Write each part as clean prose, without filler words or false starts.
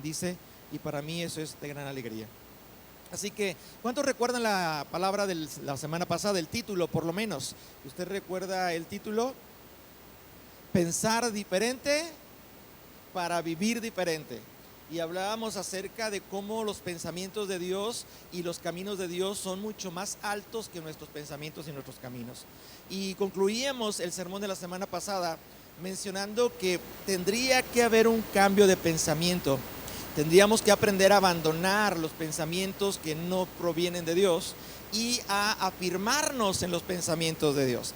bendice, y para mí eso es de gran alegría. Así que, ¿cuántos recuerdan la palabra de la semana pasada, el título por lo menos? ¿Usted recuerda el título? Pensar diferente para vivir diferente. Y hablábamos acerca de cómo los pensamientos de Dios y los caminos de Dios son mucho más altos que nuestros pensamientos y nuestros caminos. Y concluíamos el sermón de la semana pasada mencionando que tendría que haber un cambio de pensamiento. Tendríamos que aprender a abandonar los pensamientos que no provienen de Dios y a afirmarnos en los pensamientos de Dios.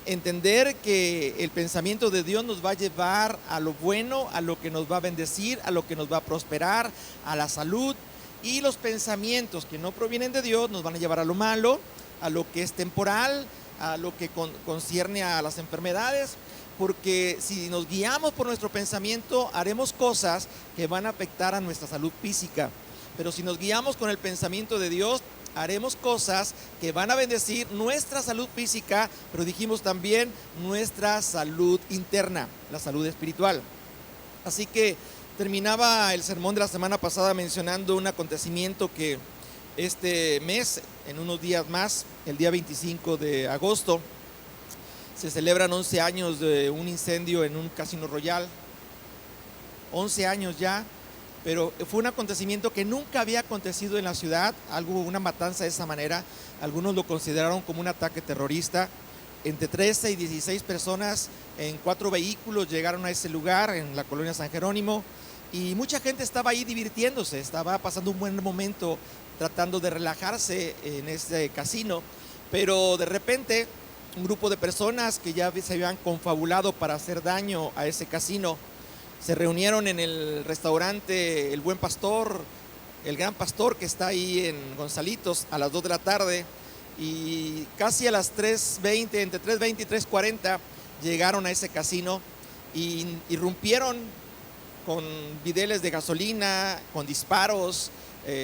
Entender que el pensamiento de Dios nos va a llevar a lo bueno, a lo que nos va a bendecir, a lo que nos va a prosperar, a la salud, y los pensamientos que no provienen de Dios nos van a llevar a lo malo, a lo que es temporal, a lo que concierne a las enfermedades, porque si nos guiamos por nuestro pensamiento haremos cosas que van a afectar a nuestra salud física, pero si nos guiamos con el pensamiento de Dios haremos cosas que van a bendecir nuestra salud física, pero dijimos también nuestra salud interna, la salud espiritual. Así que terminaba el sermón de la semana pasada mencionando un acontecimiento que este mes, en unos días más, el día 25 de agosto, se celebran 11 años de un incendio en un Casino Royal. 11 años ya. Pero fue un acontecimiento que nunca había acontecido en la ciudad, una matanza de esa manera. Algunos lo consideraron como un ataque terrorista. Entre 13 y 16 personas en 4 vehículos llegaron a ese lugar, en la colonia San Jerónimo, y mucha gente estaba ahí divirtiéndose, estaba pasando un buen momento tratando de relajarse en ese casino, pero de repente un grupo de personas que ya se habían confabulado para hacer daño a ese casino se reunieron en el restaurante El Buen Pastor, el Gran Pastor, que está ahí en Gonzalitos, a las 2 de la tarde, y casi a las 3:20, entre 3:20 y 3:40 llegaron a ese casino y irrumpieron con videles de gasolina, con disparos.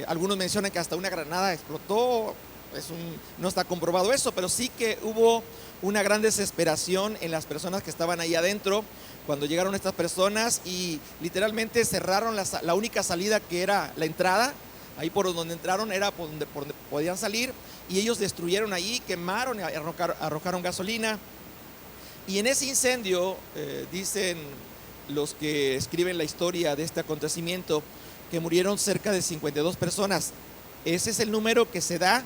Algunos mencionan que hasta una granada explotó. No está comprobado eso, pero sí que hubo una gran desesperación en las personas que estaban ahí adentro cuando llegaron estas personas, y literalmente cerraron la única salida, que era la entrada. Ahí por donde entraron era por donde podían salir, y ellos destruyeron ahí, quemaron, arrojaron gasolina. Y en ese incendio, dicen los que escriben la historia de este acontecimiento, que murieron cerca de 52 personas. Ese es el número que se da.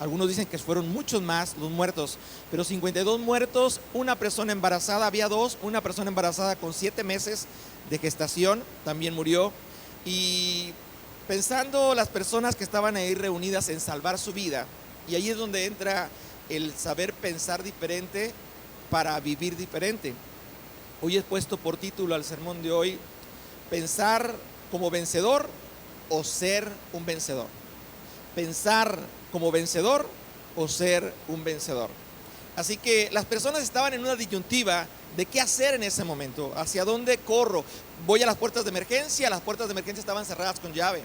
Algunos dicen que fueron muchos más los muertos, pero 52 muertos, una persona embarazada, había dos, una persona embarazada con 7 meses de gestación también murió. Y pensando las personas que estaban ahí reunidas en salvar su vida, y ahí es donde entra el saber pensar diferente para vivir diferente. Hoy he puesto por título al sermón de hoy: pensar como vencedor o ser un vencedor. Pensar como vencedor o ser un vencedor. Así que las personas estaban en una disyuntiva de qué hacer en ese momento, hacia dónde corro. Voy a las puertas de emergencia. Las puertas de emergencia estaban cerradas con llave.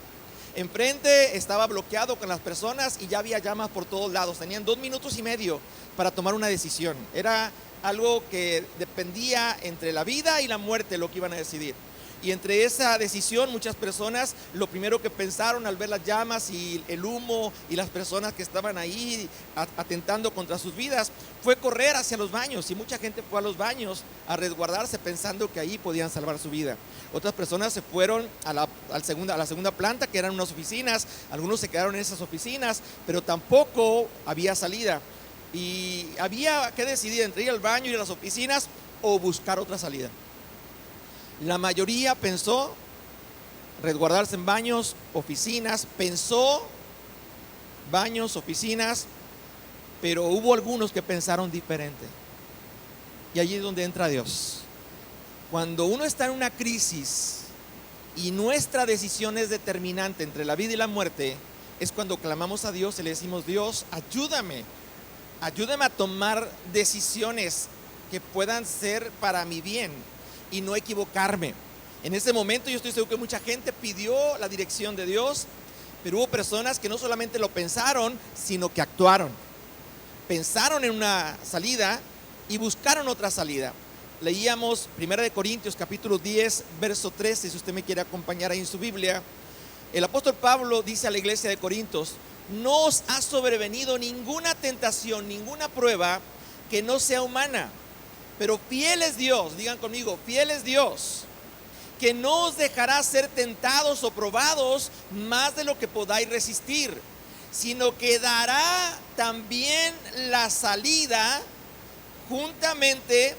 Enfrente estaba bloqueado con las personas y ya había llamas por todos lados. Tenían 2 minutos y medio para tomar una decisión. Era algo que dependía entre la vida y la muerte, lo que iban a decidir. Y entre esa decisión, muchas personas lo primero que pensaron al ver las llamas y el humo y las personas que estaban ahí atentando contra sus vidas fue correr hacia los baños, y mucha gente fue a los baños a resguardarse pensando que ahí podían salvar su vida. Otras personas se fueron a la segunda planta, que eran unas oficinas. Algunos se quedaron en esas oficinas, pero tampoco había salida, y había que decidir entre ir al baño, ir a las oficinas o buscar otra salida. La mayoría pensó resguardarse en baños, oficinas, pensó baños, oficinas, pero hubo algunos que pensaron diferente. Y allí es donde entra Dios. Cuando uno está en una crisis y nuestra decisión es determinante entre la vida y la muerte, es cuando clamamos a Dios y le decimos: Dios, ayúdame a tomar decisiones que puedan ser para mi bien y no equivocarme. En ese momento yo estoy seguro que mucha gente pidió la dirección de Dios, pero hubo personas que no solamente lo pensaron, sino que actuaron. Pensaron en una salida y buscaron otra salida. leíamos 1 Corintios capítulo 10, verso 13, si usted me quiere acompañar ahí en su Biblia. El apóstol Pablo dice a la iglesia de Corintios: no os ha sobrevenido ninguna tentación, ninguna prueba que no sea humana, pero fiel es Dios, digan conmigo, fiel es Dios, que no os dejará ser tentados o probados más de lo que podáis resistir, sino que dará también la salida juntamente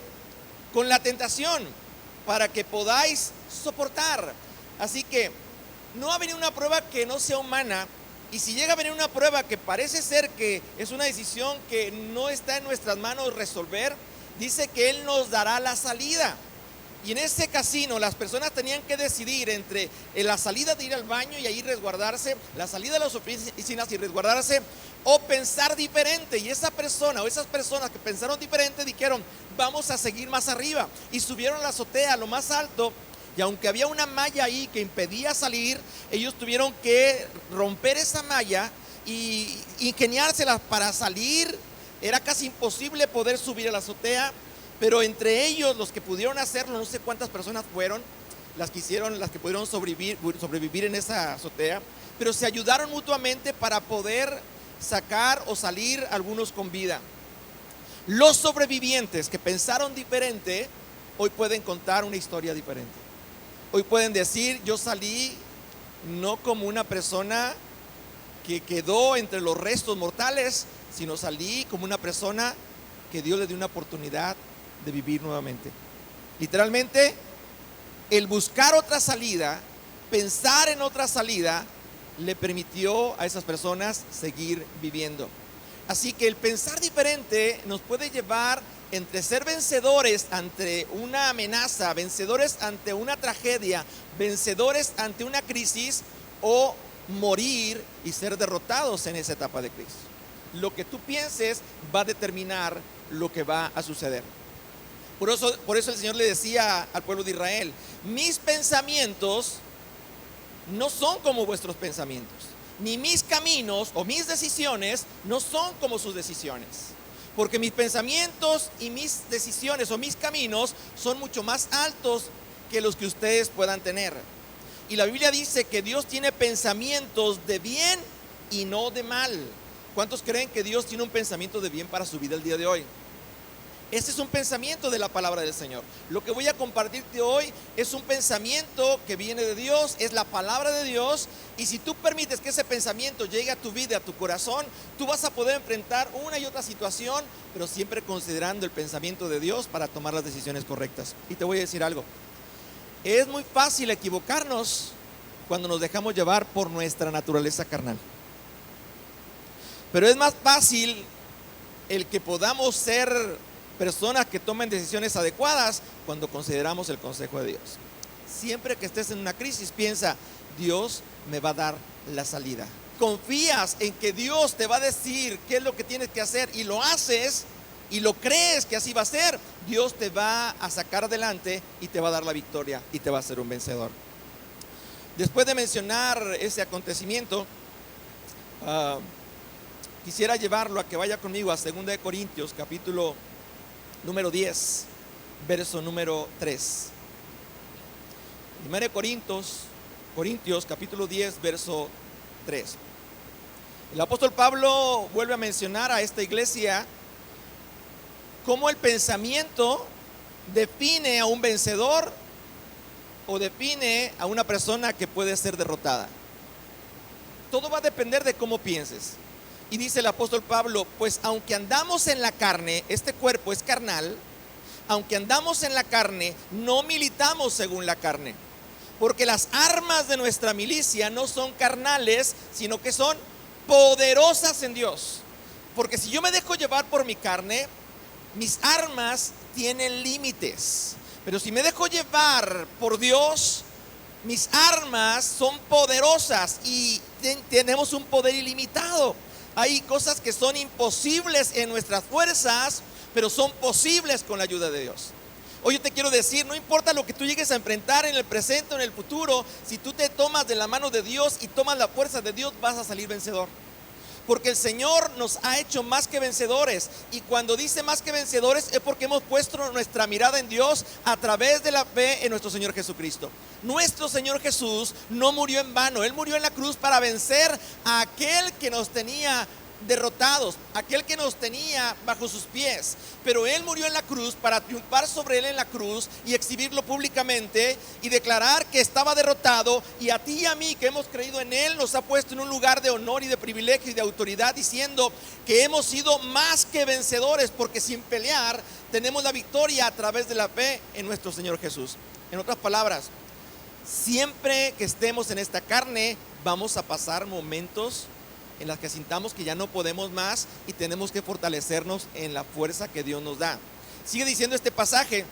con la tentación, para que podáis soportar. Así que no va a venir una prueba que no sea humana, y si llega a venir una prueba que parece ser que es una decisión que no está en nuestras manos resolver, dice que Él nos dará la salida. Y en ese casino las personas tenían que decidir entre la salida de ir al baño y ahí resguardarse, la salida de las oficinas y resguardarse, o pensar diferente. Y esa persona o esas personas que pensaron diferente dijeron: vamos a seguir más arriba, y subieron a la azotea, a lo más alto. Y aunque había una malla ahí que impedía salir, ellos tuvieron que romper esa malla y ingeniárselas para salir. Era casi imposible poder subir a la azotea, pero entre ellos, los que pudieron hacerlo, no sé cuántas personas fueron las que pudieron sobrevivir en esa azotea, pero se ayudaron mutuamente para poder sacar o salir algunos con vida. Los sobrevivientes que pensaron diferente hoy pueden contar una historia diferente. Hoy pueden decir: yo salí no como una persona que quedó entre los restos mortales, sino salí como una persona que Dios le dio una oportunidad de vivir nuevamente. Literalmente, el buscar otra salida, pensar en otra salida, le permitió a esas personas seguir viviendo. Así que el pensar diferente nos puede llevar entre ser vencedores ante una amenaza, vencedores ante una tragedia, vencedores ante una crisis, o morir y ser derrotados en esa etapa de crisis. Lo que tú pienses va a determinar lo que va a suceder. Por eso el Señor le decía al pueblo de Israel: mis pensamientos no son como vuestros pensamientos, ni mis caminos o mis decisiones no son como sus decisiones, porque mis pensamientos y mis decisiones o mis caminos son mucho más altos que los que ustedes puedan tener. Y la Biblia dice que Dios tiene pensamientos de bien y no de mal. ¿Cuántos creen que Dios tiene un pensamiento de bien para su vida el día de hoy? Este es un pensamiento de la palabra del Señor. Lo que voy a compartirte hoy es un pensamiento que viene de Dios, es la palabra de Dios. Y si tú permites que ese pensamiento llegue a tu vida, a tu corazón, tú vas a poder enfrentar una y otra situación, pero siempre considerando el pensamiento de Dios para tomar las decisiones correctas. Y te voy a decir algo: es muy fácil equivocarnos cuando nos dejamos llevar por nuestra naturaleza carnal, pero es más fácil el que podamos ser personas que tomen decisiones adecuadas cuando consideramos el consejo de Dios. Siempre que estés en una crisis, piensa: Dios me va a dar la salida. Confías en que Dios te va a decir qué es lo que tienes que hacer, y lo haces y lo crees que así va a ser. Dios te va a sacar adelante y te va a dar la victoria y te va a hacer un vencedor. Después de mencionar ese acontecimiento, quisiera llevarlo a que vaya conmigo a 2 Corintios capítulo número 10, verso número 3. 1 Corintios capítulo 10, verso 3. El apóstol Pablo vuelve a mencionar a esta iglesia cómo el pensamiento define a un vencedor o define a una persona que puede ser derrotada. Todo va a depender de cómo pienses. Y dice el apóstol Pablo: pues aunque andamos en la carne, este cuerpo es carnal, aunque andamos en la carne, no militamos según la carne, porque las armas de nuestra milicia no son carnales, sino que son poderosas en Dios. Porque si yo me dejo llevar por mi carne, mis armas tienen límites, pero si me dejo llevar por Dios, mis armas son poderosas y tenemos un poder ilimitado. Hay cosas que son imposibles en nuestras fuerzas, pero son posibles con la ayuda de Dios. Hoy yo te quiero decir: no importa lo que tú llegues a enfrentar en el presente o en el futuro, si tú te tomas de la mano de Dios y tomas la fuerza de Dios, vas a salir vencedor. porque el Señor nos ha hecho más que vencedores. Y cuando dice más que vencedores es porque hemos puesto nuestra mirada en Dios a través de la fe en nuestro Señor Jesucristo. Nuestro Señor Jesús no murió en vano. Él murió en la cruz para vencer a aquel que nos tenía derrotados, aquel que nos tenía bajo sus pies. Pero Él murió en la cruz para triunfar sobre Él en la cruz y exhibirlo públicamente y declarar que estaba derrotado, y a ti y a mí que hemos creído en Él nos ha puesto en un lugar de honor y de privilegio y de autoridad, diciendo que hemos sido más que vencedores, porque sin pelear tenemos la victoria a través de la fe en nuestro Señor Jesús. En otras palabras, siempre que estemos en esta carne vamos a pasar momentos en las que sintamos que ya no podemos más y tenemos que fortalecernos en la fuerza que Dios nos da. Sigue diciendo este pasaje: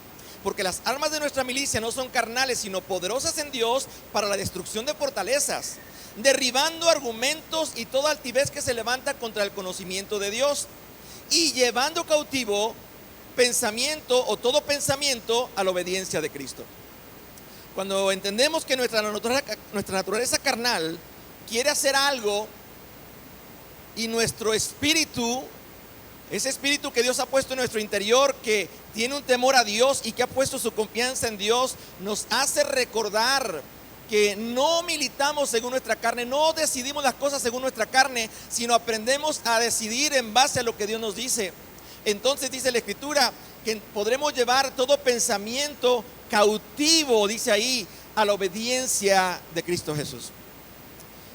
porque las armas de nuestra milicia no son carnales, sino poderosas en Dios para la destrucción de fortalezas, derribando argumentos y toda altivez que se levanta contra el conocimiento de Dios, y llevando cautivo pensamiento o todo pensamiento a la obediencia de Cristo. Cuando entendemos que nuestra naturaleza carnal quiere hacer algo, y nuestro espíritu, ese espíritu que Dios ha puesto en nuestro interior, que tiene un temor a Dios y que ha puesto su confianza en Dios, nos hace recordar que no militamos según nuestra carne, no decidimos las cosas según nuestra carne, sino aprendemos a decidir en base a lo que Dios nos dice. Entonces dice la Escritura que podremos llevar todo pensamiento cautivo, dice ahí, a la obediencia de Cristo Jesús.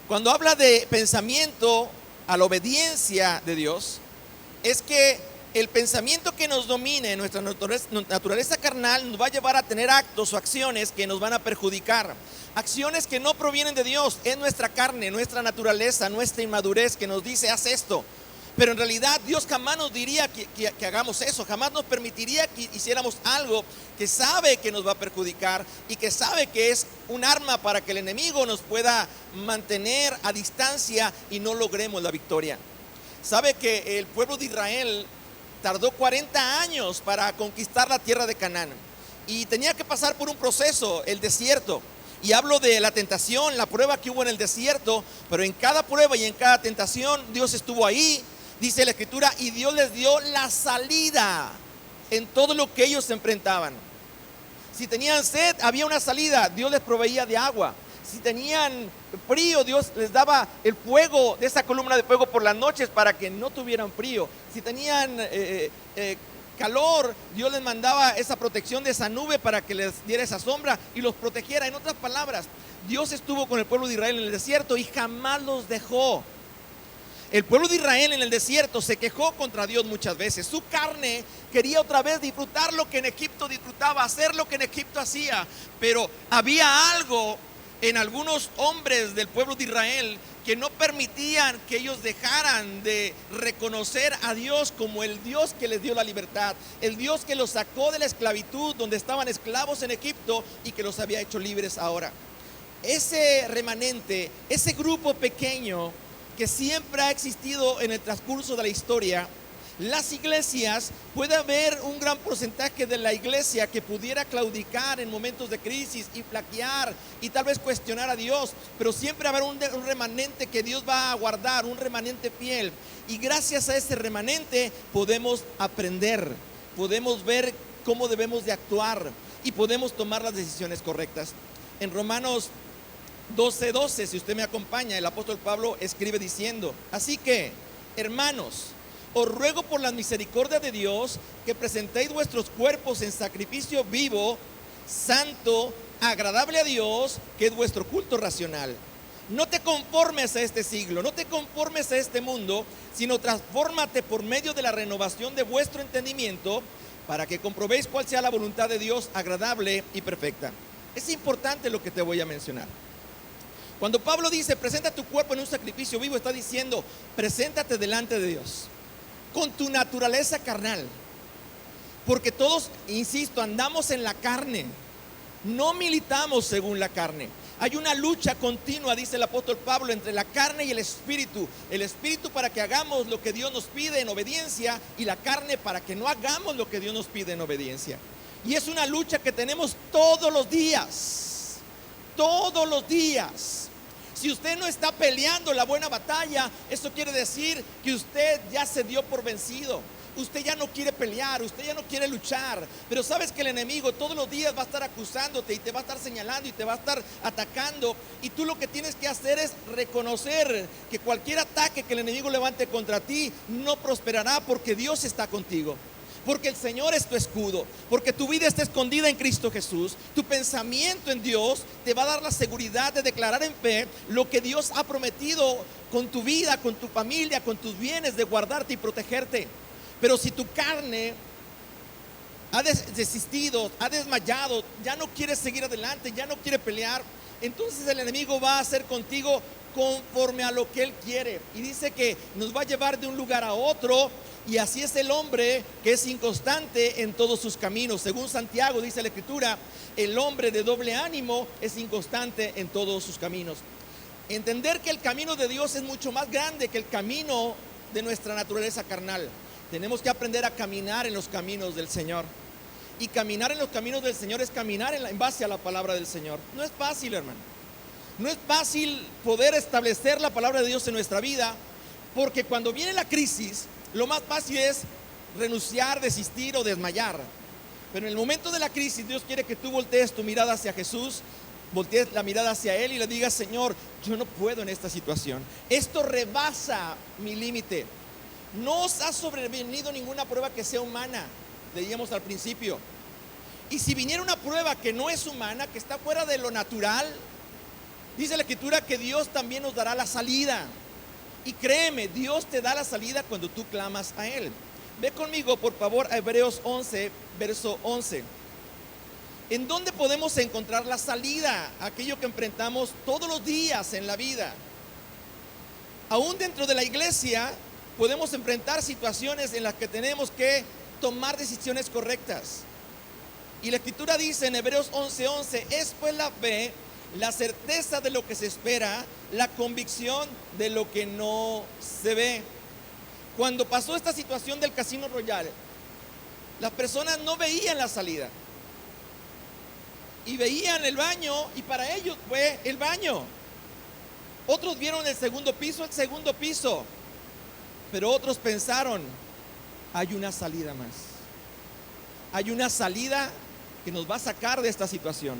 Cuando habla de pensamiento a la obediencia de Dios, es que el pensamiento que nos domine en nuestra naturaleza carnal nos va a llevar a tener actos o acciones que nos van a perjudicar, acciones que no provienen de Dios. Es nuestra carne, nuestra naturaleza, nuestra inmadurez que nos dice: haz esto. Pero en realidad Dios jamás nos diría que hagamos eso, jamás nos permitiría que hiciéramos algo que sabe que nos va a perjudicar y que sabe que es un arma para que el enemigo nos pueda mantener a distancia y no logremos la victoria. Sabe que el pueblo de Israel tardó 40 años para conquistar la tierra de Canaán y tenía que pasar por un proceso, el desierto. Y hablo de la tentación, la prueba que hubo en el desierto, pero en cada prueba y en cada tentación Dios estuvo ahí. Dice la Escritura, y Dios les dio la salida en todo lo que ellos se enfrentaban. Si tenían sed, había una salida, Dios les proveía de agua. Si tenían frío, Dios les daba el fuego, de esa columna de fuego por las noches para que no tuvieran frío. Si tenían calor, Dios les mandaba esa protección de esa nube para que les diera esa sombra y los protegiera. En otras palabras, Dios estuvo con el pueblo de Israel en el desierto y jamás los dejó. El pueblo de Israel en el desierto se quejó contra Dios muchas veces. Su carne quería otra vez disfrutar lo que en Egipto disfrutaba, hacer lo que en Egipto hacía. Pero había algo en algunos hombres del pueblo de Israel que no permitían que ellos dejaran de reconocer a Dios como el Dios que les dio la libertad, el Dios que los sacó de la esclavitud donde estaban esclavos en Egipto y que los había hecho libres ahora. Ese remanente, ese grupo pequeño que siempre ha existido en el transcurso de la historia, las iglesias, puede haber un gran porcentaje de la iglesia que pudiera claudicar en momentos de crisis y flaquear y tal vez cuestionar a Dios, pero siempre habrá un remanente que Dios va a guardar, un remanente fiel, y gracias a ese remanente podemos aprender, podemos ver cómo debemos de actuar y podemos tomar las decisiones correctas. En Romanos 12:12, si usted me acompaña, el apóstol Pablo escribe diciendo: así que, hermanos, os ruego por la misericordia de Dios que presentéis vuestros cuerpos en sacrificio vivo, santo, agradable a Dios, que es vuestro culto racional. No te conformes a este siglo, no te conformes a este mundo, sino transfórmate por medio de la renovación de vuestro entendimiento, para que comprobéis cuál sea la voluntad de Dios agradable y perfecta. Es importante lo que te voy a mencionar. Cuando Pablo dice presenta tu cuerpo en un sacrificio vivo, está diciendo preséntate delante de Dios con tu naturaleza carnal, porque todos, insisto, andamos en la carne, no militamos según la carne. Hay una lucha continua, dice el apóstol Pablo, entre la carne y el espíritu para que hagamos lo que Dios nos pide en obediencia, y la carne para que no hagamos lo que Dios nos pide en obediencia. Y es una lucha que tenemos todos los días. Si usted no está peleando la buena batalla, eso quiere decir que usted ya se dio por vencido. Usted ya no quiere pelear, usted ya no quiere luchar. Pero sabes que el enemigo todos los días va a estar acusándote y te va a estar señalando y te va a estar atacando. Y tú lo que tienes que hacer es reconocer que cualquier ataque que el enemigo levante contra ti no prosperará, porque Dios está contigo. Porque el Señor es tu escudo, porque tu vida está escondida en Cristo Jesús. Tu pensamiento en Dios te va a dar la seguridad de declarar en fe lo que Dios ha prometido con tu vida, con tu familia, con tus bienes, de guardarte y protegerte. Pero si tu carne ha desistido, ha desmayado, ya no quiere seguir adelante, ya no quiere pelear, entonces el enemigo va a hacer contigo conforme a lo que él quiere. Y dice que nos va a llevar de un lugar a otro. Y así es el hombre que es inconstante en todos sus caminos. Según Santiago dice la Escritura, el hombre de doble ánimo es inconstante en todos sus caminos. Entender que el camino de Dios es mucho más grande que el camino de nuestra naturaleza carnal. Tenemos que aprender a caminar en los caminos del Señor. Y caminar en los caminos del Señor es caminar en base a la palabra del Señor. No es fácil, hermano. No es fácil poder establecer la palabra de Dios en nuestra vida, porque cuando viene la crisis, lo más fácil es renunciar, desistir o desmayar. Pero en el momento de la crisis, Dios quiere que tú voltees tu mirada hacia Jesús, voltees la mirada hacia Él y le digas: Señor, yo no puedo en esta situación. Esto rebasa mi límite. No os ha sobrevenido ninguna prueba que sea humana, leíamos al principio. Y si viniera una prueba que no es humana, que está fuera de lo natural, dice la Escritura que Dios también nos dará la salida. Y créeme, Dios te da la salida cuando tú clamas a Él. Ve conmigo, por favor, a Hebreos 11, verso 11. ¿En dónde podemos encontrar la salida? Aquello que enfrentamos todos los días en la vida. Aún dentro de la iglesia podemos enfrentar situaciones en las que tenemos que tomar decisiones correctas. Y la Escritura dice en Hebreos 11:11, es pues la fe, la certeza de lo que se espera, la convicción de lo que no se ve. Cuando pasó esta situación del Casino Royale, las personas no veían la salida y veían el baño, y para ellos fue el baño. Otros vieron el segundo piso, pero otros pensaron: hay una salida más, hay una salida que nos va a sacar de esta situación.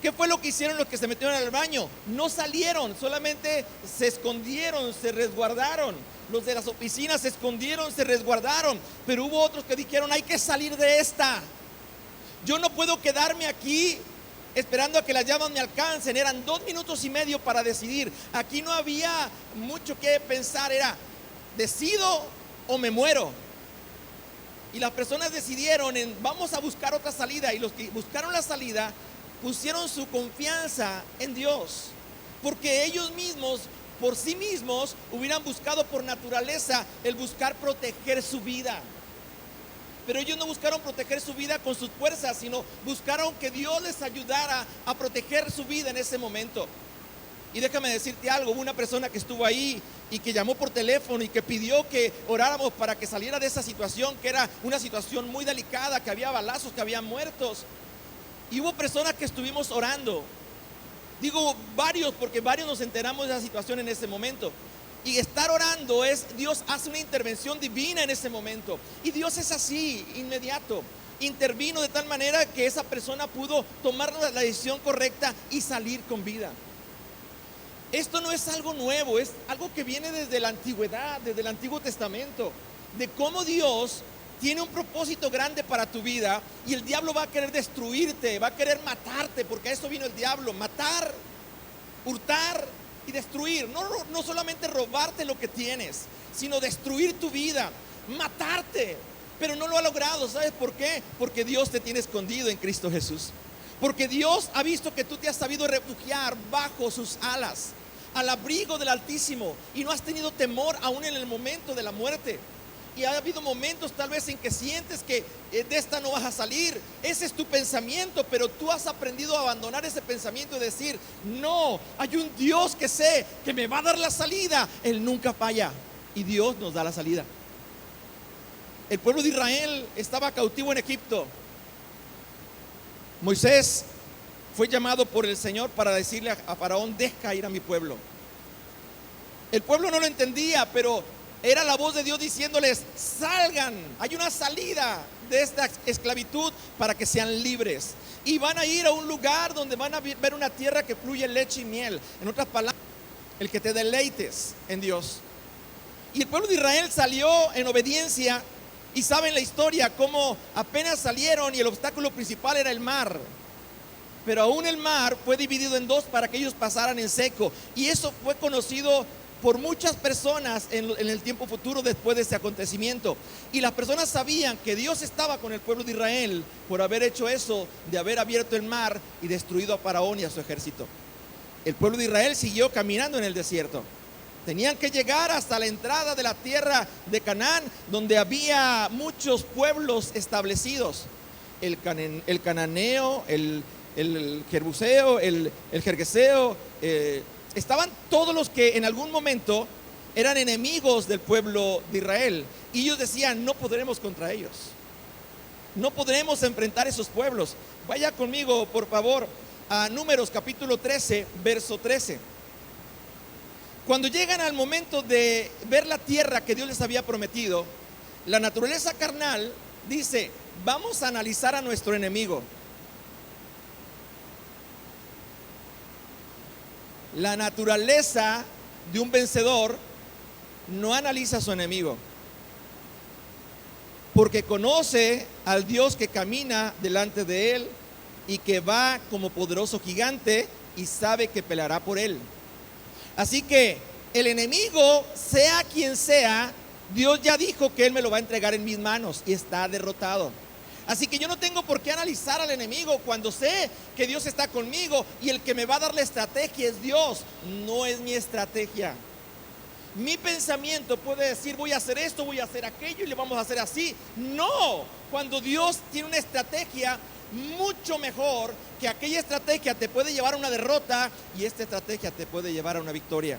¿Qué fue lo que hicieron los que se metieron al baño? No salieron, solamente se escondieron, se resguardaron. Los de las oficinas se escondieron, se resguardaron. Pero hubo otros que dijeron: hay que salir de esta. Yo no puedo quedarme aquí esperando a que las llamas me alcancen. Eran 2 minutos y medio para decidir. Aquí no había mucho que pensar, era: decido o me muero. Y las personas decidieron vamos a buscar otra salida. Y los que buscaron la salida pusieron su confianza en Dios, porque ellos mismos, por sí mismos, hubieran buscado por naturaleza el buscar proteger su vida. Pero ellos no buscaron proteger su vida con sus fuerzas, sino buscaron que Dios les ayudara a proteger su vida en ese momento. Y déjame decirte algo: hubo una persona que estuvo ahí y que llamó por teléfono y que pidió que oráramos para que saliera de esa situación, que era una situación muy delicada, que había balazos, que había muertos. Y hubo personas que estuvimos orando. Digo varios, porque varios nos enteramos de esa situación en ese momento. Y estar orando es, Dios hace una intervención divina en ese momento. Y Dios es así, inmediato. Intervino de tal manera que esa persona pudo tomar la decisión correcta y salir con vida. Esto no es algo nuevo, es algo que viene desde la antigüedad, desde el Antiguo Testamento. De cómo Dios tiene un propósito grande para tu vida, y el diablo va a querer destruirte, va a querer matarte, porque a eso vino el diablo: matar, hurtar y destruir. No solamente robarte lo que tienes, sino destruir tu vida, matarte. Pero no lo ha logrado. ¿Sabes por qué? Porque Dios te tiene escondido en Cristo Jesús. Porque Dios ha visto que tú te has sabido refugiar bajo sus alas, al abrigo del Altísimo, y no has tenido temor aún en el momento de la muerte. Y ha habido momentos tal vez en que sientes que de esta no vas a salir. Ese es tu pensamiento, pero tú has aprendido a abandonar ese pensamiento y decir: no, hay un Dios que sé que me va a dar la salida. Él nunca falla, y Dios nos da la salida. El pueblo de Israel estaba cautivo en Egipto. Moisés fue llamado por el Señor para decirle a Faraón: deja ir a mi pueblo. El pueblo no lo entendía, pero era la voz de Dios diciéndoles: salgan, hay una salida de esta esclavitud para que sean libres. Y van a ir a un lugar donde van a ver una tierra que fluye leche y miel. En otras palabras, el que te deleites en Dios. Y el pueblo de Israel salió en obediencia. Y saben la historia, cómo apenas salieron y el obstáculo principal era el mar. Pero aún el mar fue dividido en dos para que ellos pasaran en seco. Y eso fue conocido por muchas personas en el tiempo futuro después de ese acontecimiento. Y las personas sabían que Dios estaba con el pueblo de Israel por haber hecho eso, de haber abierto el mar y destruido a Faraón y a su ejército. El pueblo de Israel siguió caminando en el desierto. Tenían que llegar hasta la entrada de la tierra de Canaán, donde había muchos pueblos establecidos. El cananeo, el jebuseo, el gergeseo, estaban todos los que en algún momento eran enemigos del pueblo de Israel. Y ellos decían: no podremos contra ellos, no podremos enfrentar esos pueblos. Vaya conmigo, por favor, a Números capítulo 13, verso 13. Cuando llegan al momento de ver la tierra que Dios les había prometido, la naturaleza carnal dice: vamos a analizar a nuestro enemigo. La naturaleza de un vencedor no analiza a su enemigo, porque conoce al Dios que camina delante de él y que va como poderoso gigante y sabe que peleará por él. Así que el enemigo, sea quien sea, Dios ya dijo que él me lo va a entregar en mis manos y está derrotado. Así que yo no tengo por qué analizar al enemigo cuando sé que Dios está conmigo y el que me va a dar la estrategia es Dios, no es mi estrategia. Mi pensamiento puede decir: voy a hacer esto, voy a hacer aquello y le vamos a hacer así. No, cuando Dios tiene una estrategia mucho mejor, que aquella estrategia te puede llevar a una derrota y esta estrategia te puede llevar a una victoria.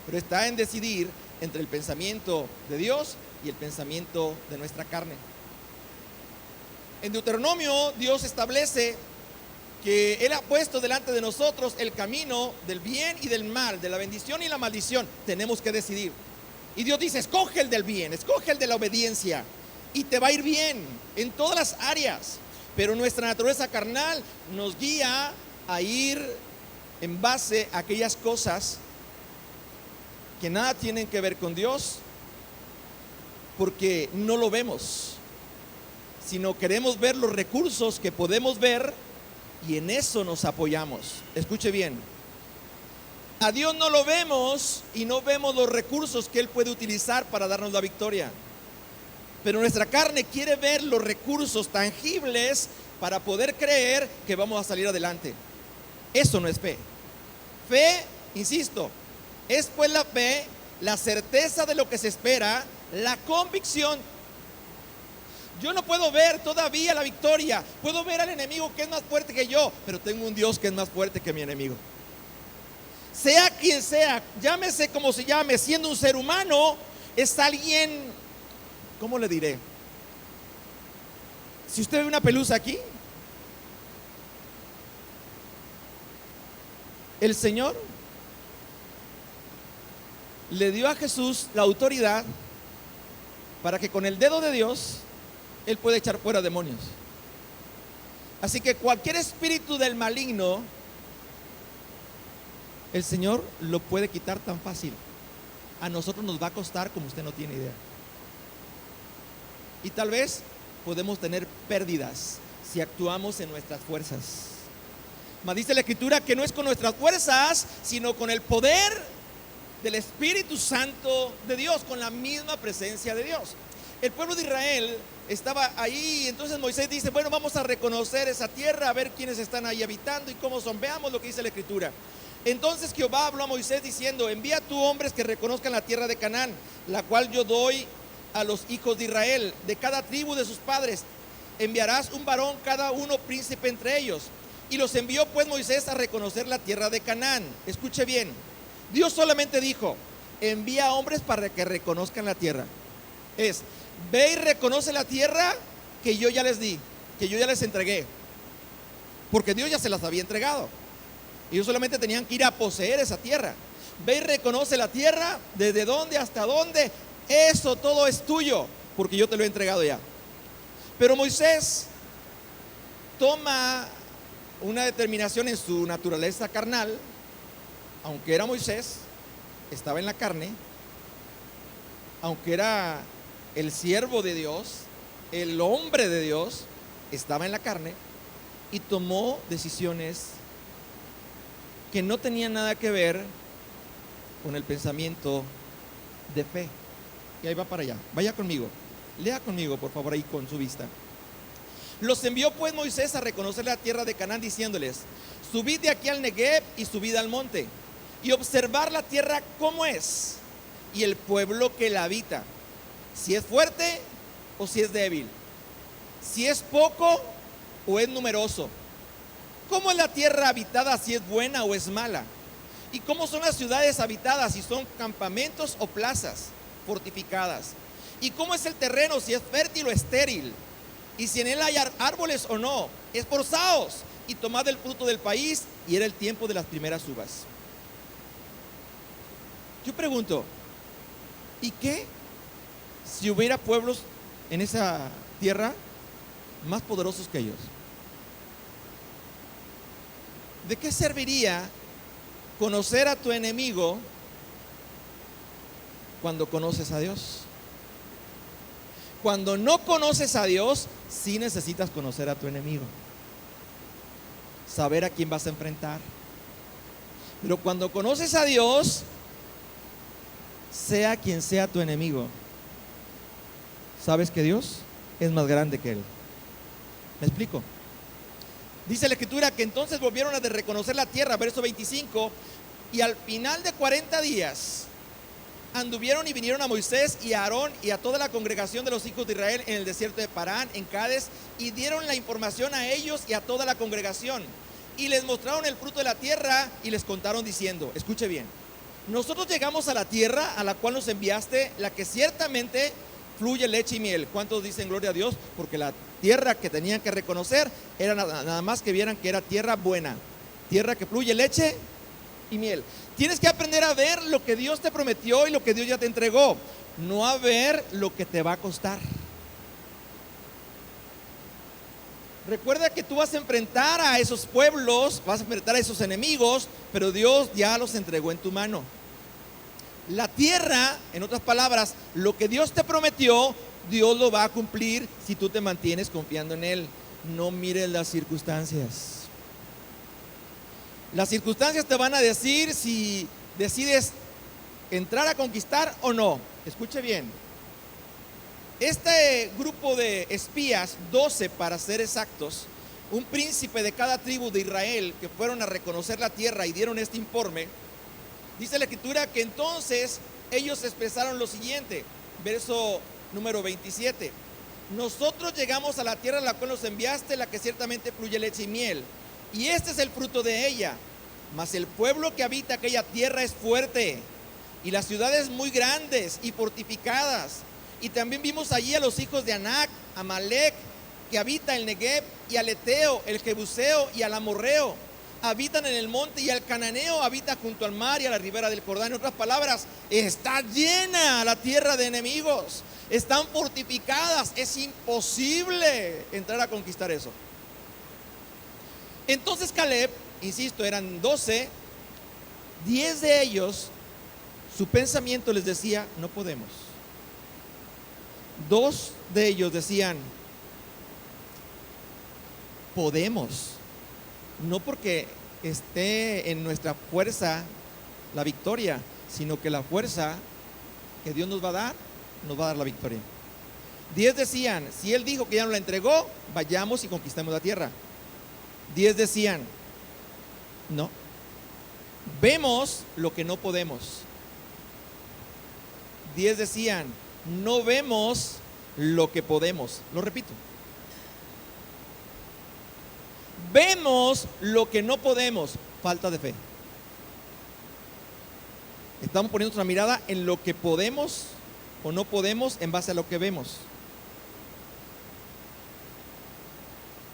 Pero está en decidir entre el pensamiento de Dios y el pensamiento de nuestra carne. En Deuteronomio, Dios establece que Él ha puesto delante de nosotros el camino del bien y del mal, de la bendición y la maldición. Tenemos que decidir. Y Dios dice: escoge el del bien, escoge el de la obediencia y te va a ir bien en todas las áreas. Pero nuestra naturaleza carnal nos guía a ir en base a aquellas cosas que nada tienen que ver con Dios, porque no lo vemos, sino queremos ver los recursos que podemos ver y en eso nos apoyamos. Escuche bien, a Dios no lo vemos y no vemos los recursos que Él puede utilizar para darnos la victoria. Pero nuestra carne quiere ver los recursos tangibles para poder creer que vamos a salir adelante. Eso no es fe. Fe, insisto, es pues la fe, la certeza de lo que se espera, la convicción. Yo no puedo ver todavía la victoria, puedo ver al enemigo que es más fuerte que yo, pero tengo un Dios que es más fuerte que mi enemigo. Sea quien sea, llámese como se llame, siendo un ser humano, es alguien, ¿cómo le diré? Si usted ve una pelusa aquí, el Señor le dio a Jesús la autoridad para que con el dedo de Dios Él puede echar fuera demonios. Así que cualquier espíritu del maligno, el Señor lo puede quitar tan fácil. A nosotros nos va a costar como usted no tiene idea. Y tal vez podemos tener pérdidas si actuamos en nuestras fuerzas. Mas dice la Escritura que no es con nuestras fuerzas, sino con el poder del Espíritu Santo de Dios, con la misma presencia de Dios. El pueblo de Israel estaba ahí, entonces Moisés dice: bueno, vamos a reconocer esa tierra, a ver quiénes están ahí habitando y cómo son. Veamos lo que dice la Escritura. Entonces Jehová habló a Moisés diciendo: envía tú hombres que reconozcan la tierra de Canaán, la cual yo doy a los hijos de Israel, de cada tribu de sus padres. Enviarás un varón, cada uno príncipe entre ellos. Y los envió pues Moisés a reconocer la tierra de Canaán. Escuche bien, Dios solamente dijo: envía hombres para que reconozcan la tierra. Ve y reconoce la tierra que yo ya les di, que yo ya les entregué. porque Dios ya se las había entregado. Ellos solamente tenían que ir a poseer esa tierra. Ve y reconoce la tierra, desde dónde hasta dónde. Eso todo es tuyo, porque yo te lo he entregado ya. Pero Moisés toma una determinación en su naturaleza carnal. Aunque era Moisés, estaba en la carne. Aunque era el siervo de Dios, el hombre de Dios, estaba en la carne y tomó decisiones que no tenían nada que ver con el pensamiento de fe. Y ahí va para allá. Vaya conmigo. Lea conmigo, por favor, ahí con su vista. Los envió pues Moisés a reconocer la tierra de Canaán, diciéndoles: subid de aquí al Negev y subid al monte, y observar la tierra cómo es, y el pueblo que la habita, si es fuerte o si es débil, si es poco o es numeroso. ¿Cómo es la tierra habitada, si es buena o es mala? ¿Y cómo son las ciudades habitadas, si son campamentos o plazas fortificadas? ¿Y cómo es el terreno, si es fértil o estéril? Y si en él hay árboles o no. Esforzaos y tomad el fruto del país. Y era el tiempo de las primeras uvas. Yo pregunto, ¿y qué si hubiera pueblos en esa tierra más poderosos que ellos? ¿De qué serviría conocer a tu enemigo cuando conoces a Dios? Cuando no conoces a Dios, sí necesitas conocer a tu enemigo, saber a quién vas a enfrentar. Pero cuando conoces a Dios, sea quien sea tu enemigo, sabes que Dios es más grande que él. ¿Me explico? Dice la escritura que entonces volvieron a reconocer la tierra, verso 25, y al final de 40 días anduvieron y vinieron a Moisés y a Aarón y a toda la congregación de los hijos de Israel en el desierto de Parán, en Cades, y dieron la información a ellos y a toda la congregación, y les mostraron el fruto de la tierra y les contaron diciendo, escuche bien, nosotros llegamos a la tierra a la cual nos enviaste, la que ciertamente fluye leche y miel. ¿Cuántos dicen gloria a Dios? Porque la tierra que tenían que reconocer era nada más que vieran que era tierra buena, tierra que fluye leche y miel. Tienes que aprender a ver lo que Dios te prometió y lo que Dios ya te entregó, no a ver lo que te va a costar. Recuerda que tú vas a enfrentar a esos pueblos, vas a enfrentar a esos enemigos, pero Dios ya los entregó en tu mano. La tierra, en otras palabras, lo que Dios te prometió, Dios lo va a cumplir si tú te mantienes confiando en Él. No mires las circunstancias. Las circunstancias te van a decir si decides entrar a conquistar o no. Escuche bien. Este grupo de espías, 12 para ser exactos, un príncipe de cada tribu de Israel que fueron a reconocer la tierra y dieron este informe, dice la escritura que entonces ellos expresaron lo siguiente, verso número 27. Nosotros llegamos a la tierra a la cual nos enviaste, la que ciertamente fluye leche y miel, y este es el fruto de ella. Mas el pueblo que habita aquella tierra es fuerte, y las ciudades muy grandes y fortificadas. Y también vimos allí a los hijos de Anac, Amalek, que habita el Negev, y al Eteo, el Jebuseo y al Amorreo. Habitan en el monte, y al Cananeo habita junto al mar y a la ribera del Jordán. En otras palabras, está llena la tierra de enemigos. Están fortificadas. Es imposible entrar a conquistar eso. Entonces Caleb, insisto, eran 12, 10 de ellos, su pensamiento les decía, no podemos. 2 de ellos decían, podemos. No porque esté en nuestra fuerza la victoria, sino que la fuerza que Dios nos va a dar la victoria. 10 decían, si Él dijo que ya nos la entregó, vayamos y conquistemos la tierra. 10 decían, no, vemos lo que no podemos. 10 decían, no vemos lo que podemos. Lo repito. Vemos lo que no podemos. Falta de fe. Estamos poniendo nuestra mirada en lo que podemos o no podemos en base a lo que vemos.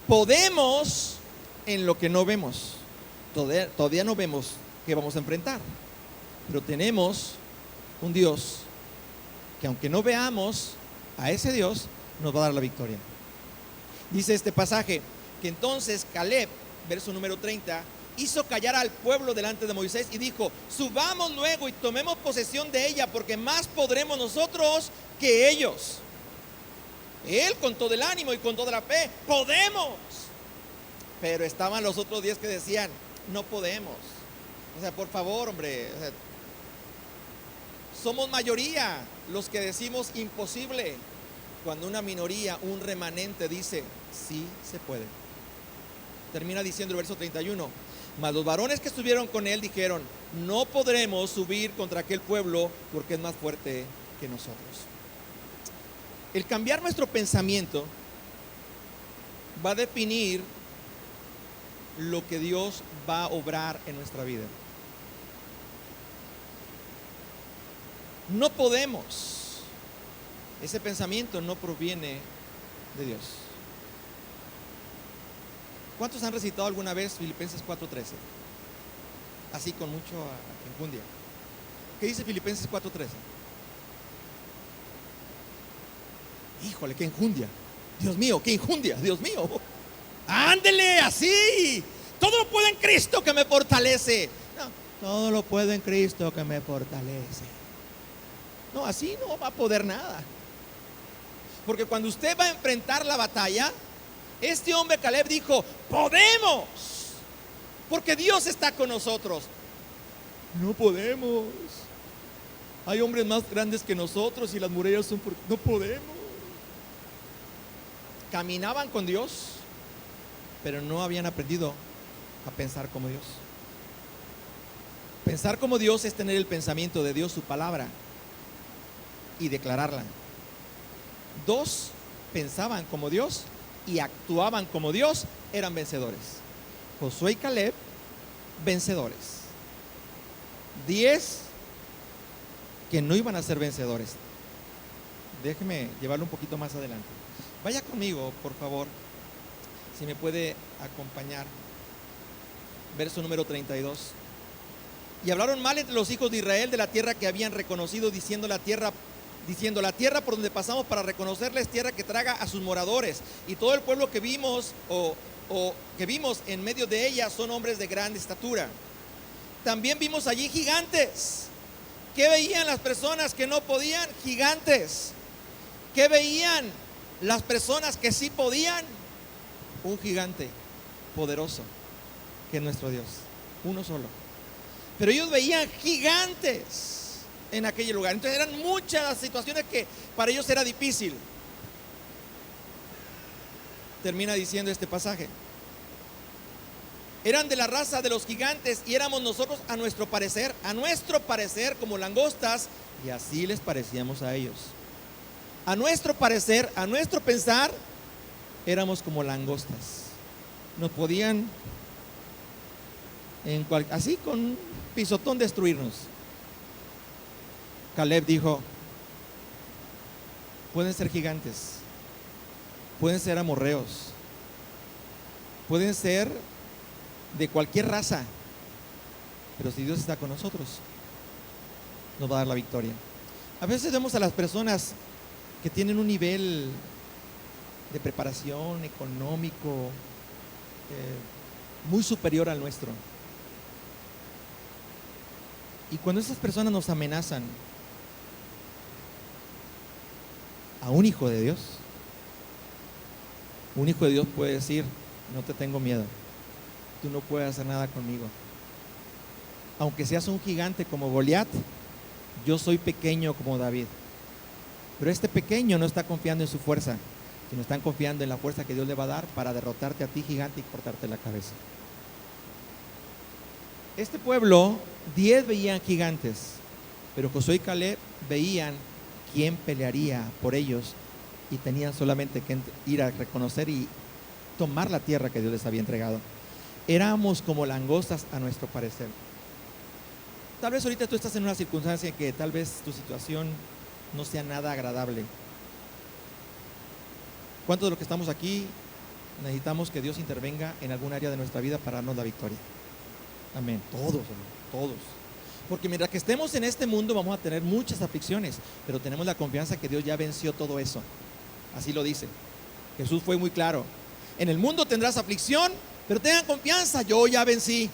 Podemos en lo que no vemos. Todavía no vemos qué vamos a enfrentar, pero tenemos un Dios que, aunque no veamos a ese Dios, nos va a dar la victoria. Dice este pasaje que entonces Caleb, verso número 30, hizo callar al pueblo delante de Moisés y dijo: subamos luego y tomemos posesión de ella, porque más podremos nosotros que ellos. Él, con todo el ánimo y con toda la fe: podemos. Pero estaban los otros 10 que decían: no podemos. O sea, por favor, hombre, o sea, somos mayoría los que decimos imposible, cuando una minoría, un remanente, dice sí se puede. Termina diciendo el verso 31: mas los varones que estuvieron con él dijeron: no podremos subir contra aquel pueblo, porque es más fuerte que nosotros. El cambiar nuestro pensamiento va a definir lo que Dios va a obrar en nuestra vida. No podemos. Ese pensamiento no proviene de Dios. ¿Cuántos han recitado alguna vez Filipenses 4:13? Así con mucho enjundia. ¿Qué dice Filipenses 4:13? Híjole, qué enjundia. Dios mío, qué enjundia, Dios mío. Ándele así. Todo lo puedo en Cristo que me fortalece. No, todo lo puedo en Cristo que me fortalece. No, así no va a poder nada. Porque cuando usted va a enfrentar la batalla, este hombre Caleb dijo: podemos, porque Dios está con nosotros. No podemos. Hay hombres más grandes que nosotros y las murallas son por... No podemos. Caminaban con Dios, pero no habían aprendido a pensar como Dios. Pensar como Dios es tener el pensamiento de Dios, su palabra, y declararla. 2 pensaban como Dios y actuaban como Dios, eran vencedores. Josué y Caleb, vencedores. 10 que no iban a ser vencedores. Déjeme llevarlo un poquito más adelante. Vaya conmigo, por favor, si me puede acompañar. Verso número 32. Y hablaron mal entre los hijos de Israel de la tierra que habían reconocido, diciendo: la tierra por donde pasamos para reconocerla es tierra que traga a sus moradores, y todo el pueblo que vimos o que vimos en medio de ella son hombres de gran estatura. También vimos allí gigantes. ¿Qué veían las personas que no podían? Gigantes. ¿Qué veían las personas que sí podían? Un gigante poderoso, que es nuestro Dios, uno solo. Pero ellos veían gigantes en aquel lugar. Entonces eran muchas las situaciones que para ellos era difícil. Termina diciendo este pasaje: eran de la raza de los gigantes, y éramos nosotros a nuestro parecer como langostas, y así les parecíamos a ellos. A nuestro parecer, a nuestro pensar, éramos como langostas. Nos podían así con un pisotón destruirnos. Caleb dijo: pueden ser gigantes, pueden ser amorreos, pueden ser de cualquier raza, pero si Dios está con nosotros, nos va a dar la victoria. A veces vemos a las personas que tienen un nivel de preparación económico muy superior al nuestro, y cuando esas personas nos amenazan a un hijo de Dios, un hijo de Dios puede decir: no te tengo miedo, tú no puedes hacer nada conmigo. Aunque seas un gigante como Goliat, yo soy pequeño como David. Pero este pequeño no está confiando en su fuerza, sino están confiando en la fuerza que Dios le va a dar para derrotarte a ti, gigante, y cortarte la cabeza. Este pueblo, 10 veían gigantes, pero Josué y Caleb veían quién pelearía por ellos, y tenían solamente que ir a reconocer y tomar la tierra que Dios les había entregado. Éramos como langostas a nuestro parecer. Tal vez ahorita tú estás en una circunstancia en que tal vez tu situación no sea nada agradable. ¿Cuántos de los que estamos aquí necesitamos que Dios intervenga en algún área de nuestra vida para darnos la victoria. Amén. Todos, hermano, todos. Porque mientras que estemos en este mundo vamos a tener muchas aflicciones, pero tenemos la confianza que Dios ya venció todo eso. Así lo dice. Jesús fue muy claro. En el mundo tendrás aflicción, pero tengan confianza, yo ya vencí.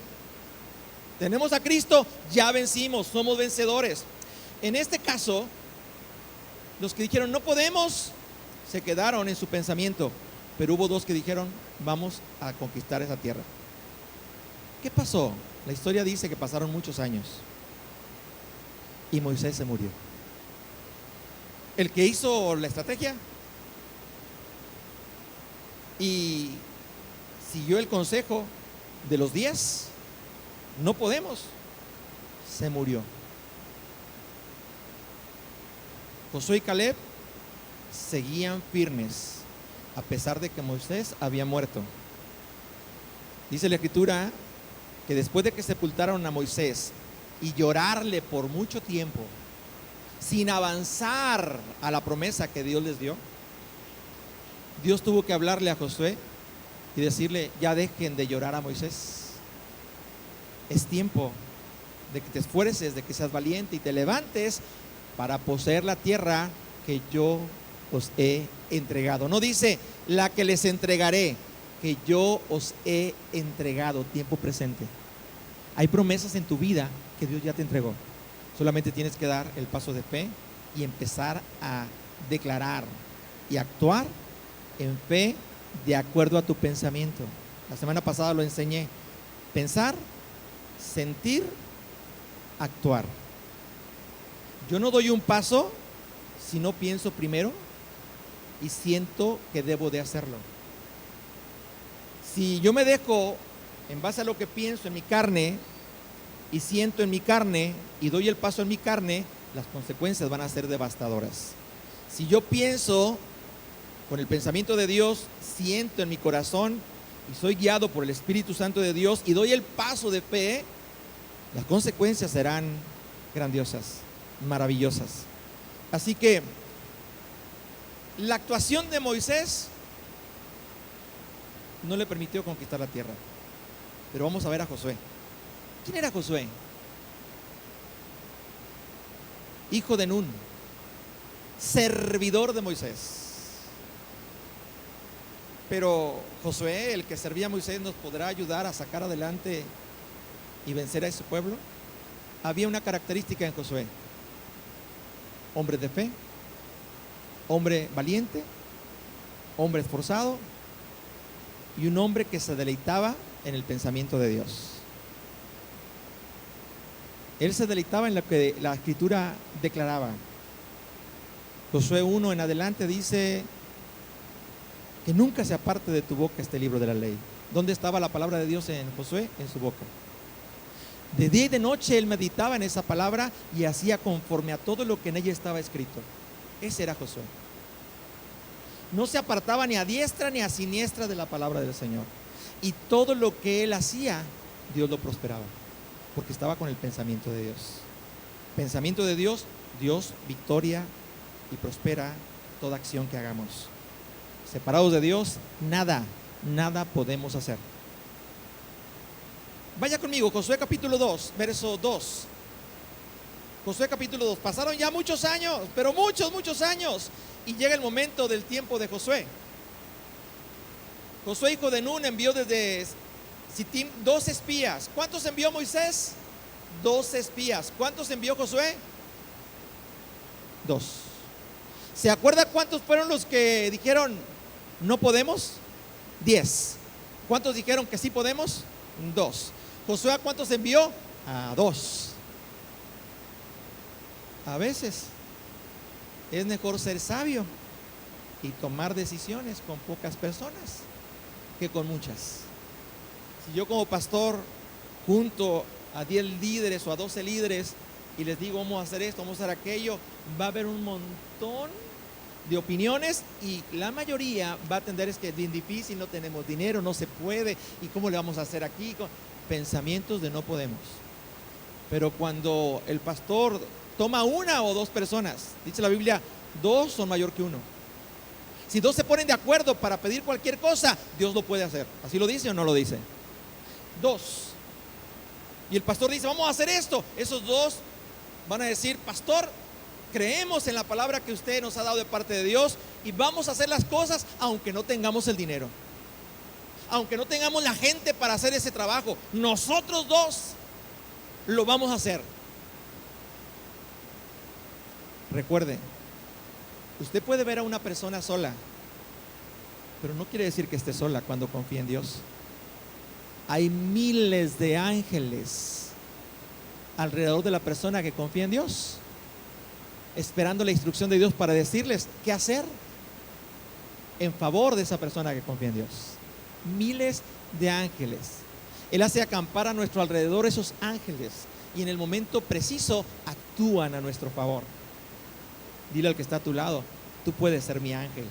Tenemos a Cristo, ya vencimos, somos vencedores. En este caso, los que dijeron no podemos, se quedaron en su pensamiento, pero hubo dos que dijeron vamos a conquistar esa tierra. ¿Qué pasó? La historia dice que pasaron muchos años y Moisés se murió. El que hizo la estrategia y siguió el consejo de los 10, no podemos, se murió. Josué y Caleb seguían firmes a pesar de que Moisés había muerto. Dice la escritura que después de que sepultaron a Moisés y llorarle por mucho tiempo sin avanzar a la promesa que Dios les dio, Dios tuvo que hablarle a Josué y decirle: ya dejen de llorar a Moisés. Es tiempo de que te esfuerces, de que seas valiente y te levantes para poseer la tierra que yo os he entregado. No dice la que les entregaré, que yo os he entregado, tiempo presente. Hay promesas en tu vida que Dios ya te entregó. Solamente tienes que dar el paso de fe y empezar a declarar y actuar en fe de acuerdo a tu pensamiento. La semana pasada lo enseñé. Pensar, sentir, actuar. Yo no doy un paso si no pienso primero y siento que debo de hacerlo. Si yo me dejo en base a lo que pienso en mi carne y siento en mi carne y doy el paso en mi carne, las consecuencias van a ser devastadoras. Si yo pienso con el pensamiento de Dios, siento en mi corazón y soy guiado por el Espíritu Santo de Dios y doy el paso de fe, las consecuencias serán grandiosas, maravillosas. Así que la actuación de Moisés no le permitió conquistar la tierra. Pero vamos a ver a Josué. ¿Quién era Josué? Hijo de Nun, servidor de Moisés. Pero Josué, el que servía a Moisés, ¿nos podrá ayudar a sacar adelante y vencer a ese pueblo? Había una característica en Josué: hombre de fe, hombre valiente, hombre esforzado y un hombre que se deleitaba en el pensamiento de Dios. Él se deleitaba en lo que la escritura declaraba. Josué 1 en adelante dice que nunca se aparte de tu boca este libro de la ley. ¿Dónde estaba la palabra de Dios en Josué? En su boca. De día y de noche él meditaba en esa palabra y hacía conforme a todo lo que en ella estaba escrito. Ese era Josué. No se apartaba ni a diestra ni a siniestra de la palabra del Señor. Y todo lo que él hacía, Dios lo prosperaba, porque estaba con el pensamiento de Dios. Pensamiento de Dios, Dios victoria y prospera toda acción que hagamos. Separados de Dios, nada podemos hacer. Vaya conmigo, Josué capítulo 2, verso 2. Josué capítulo 2. Pasaron ya muchos años, pero muchos años. Y llega el momento del tiempo de Josué. Josué, hijo de Nun, envió desde Sittim 2 espías. ¿Cuántos envió Moisés? 2 espías. ¿Cuántos envió Josué? 2. ¿Se acuerda cuántos fueron los que dijeron no podemos? 10. ¿Cuántos dijeron que sí podemos? 2. ¿Josué a cuántos envió? A 2. A veces es mejor ser sabio y tomar decisiones con pocas personas que con muchas. Si yo como pastor junto a 10 líderes o a 12 líderes y les digo vamos a hacer esto, vamos a hacer aquello, va a haber un montón de opiniones y la mayoría va a tender es que es bien difícil, no tenemos dinero, no se puede, y cómo le vamos a hacer aquí, pensamientos de no podemos. Pero cuando el pastor toma 1 o 2 personas, dice la Biblia, 2 son mayor que 1. Si dos se ponen de acuerdo para pedir cualquier cosa, Dios lo puede hacer. ¿Así lo dice o no lo dice? Dos. Y el pastor dice, vamos a hacer esto. Esos dos van a decir, pastor, creemos en la palabra que usted nos ha dado de parte de Dios y vamos a hacer las cosas aunque no tengamos el dinero, aunque no tengamos la gente para hacer ese trabajo. Nosotros dos lo vamos a hacer. Recuerde, usted puede ver a una persona sola, pero no quiere decir que esté sola cuando confía en Dios. Hay miles de ángeles alrededor de la persona que confía en Dios, esperando la instrucción de Dios para decirles qué hacer en favor de esa persona que confía en Dios. Miles de ángeles. Él hace acampar a nuestro alrededor esos ángeles y en el momento preciso actúan a nuestro favor. Dile al que está a tu lado, tú puedes ser mi ángel.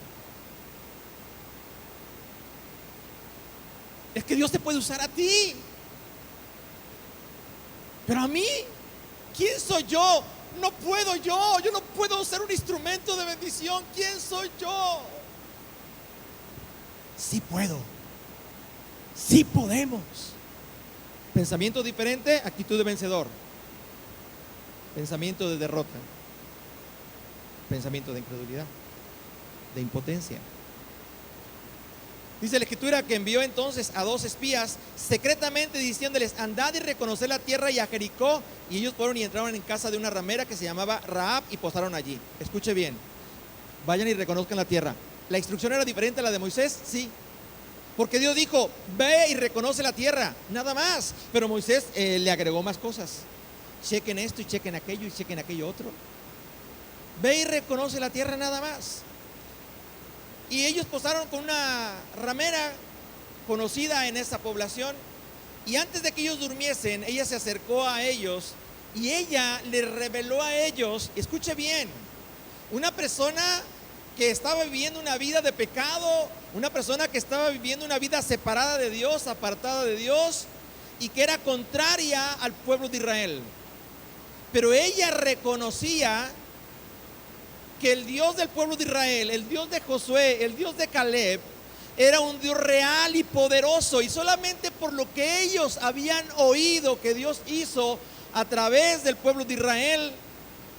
Es que Dios te puede usar a ti, pero a mí, ¿quién soy yo? No puedo yo no puedo ser un instrumento de bendición. ¿Quién soy yo? Sí puedo, sí podemos. Pensamiento diferente, actitud de vencedor. Pensamiento de derrota. Pensamiento de incredulidad, de impotencia. Dice la escritura que envió entonces a 2 espías secretamente diciéndoles, andad y reconoced la tierra y a Jericó. Y ellos fueron y entraron en casa de una ramera que se llamaba Rahab y posaron allí. Escuche bien, vayan y reconozcan la tierra. ¿La instrucción era diferente a la de Moisés? Sí, porque Dios dijo, ve y reconoce la tierra, nada más. Pero Moisés le agregó más cosas. Chequen esto y chequen aquello y chequen aquello otro. Ve y reconoce la tierra, nada más. Y ellos posaron con una ramera conocida en esa población. Y antes de que ellos durmiesen, ella se acercó a ellos y ella les reveló a ellos, escuche bien, una persona que estaba viviendo una vida de pecado, una persona que estaba viviendo una vida separada de Dios, apartada de Dios, y que era contraria al pueblo de Israel. Pero ella reconocía que el Dios del pueblo de Israel, el Dios de Josué, el Dios de Caleb, era un Dios real y poderoso, y solamente por lo que ellos habían oído que Dios hizo a través del pueblo de Israel,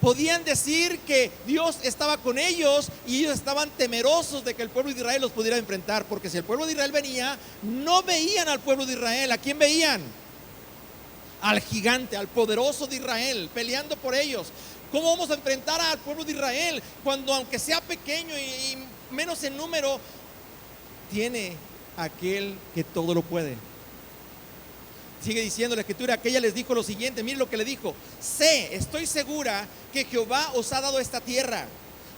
podían decir que Dios estaba con ellos, y ellos estaban temerosos de que el pueblo de Israel los pudiera enfrentar, porque si el pueblo de Israel venía, no veían al pueblo de Israel. ¿A quién veían? Al gigante, al poderoso de Israel, peleando por ellos. ¿Cómo vamos a enfrentar al pueblo de Israel cuando, aunque sea pequeño y menos en número, tiene aquel que todo lo puede? Sigue diciendo la escritura que ella les dijo lo siguiente, miren lo que le dijo: estoy segura que Jehová os ha dado esta tierra,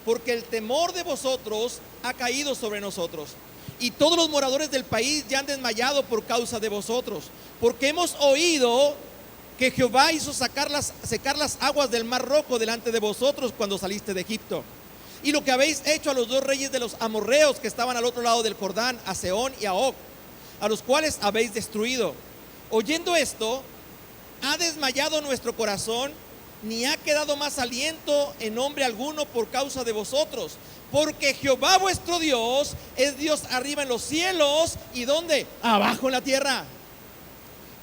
porque el temor de vosotros ha caído sobre nosotros, y todos los moradores del país ya han desmayado por causa de vosotros, porque hemos oído que Jehová hizo secar las aguas del mar Rojo delante de vosotros cuando saliste de Egipto, y lo que habéis hecho a los 2 reyes de los amorreos que estaban al otro lado del Jordán, a Sehón y a Og, a los cuales habéis destruido. Oyendo esto, ha desmayado nuestro corazón, ni ha quedado más aliento en hombre alguno por causa de vosotros, porque Jehová vuestro Dios es Dios arriba en los cielos, y ¿dónde? Abajo en la tierra.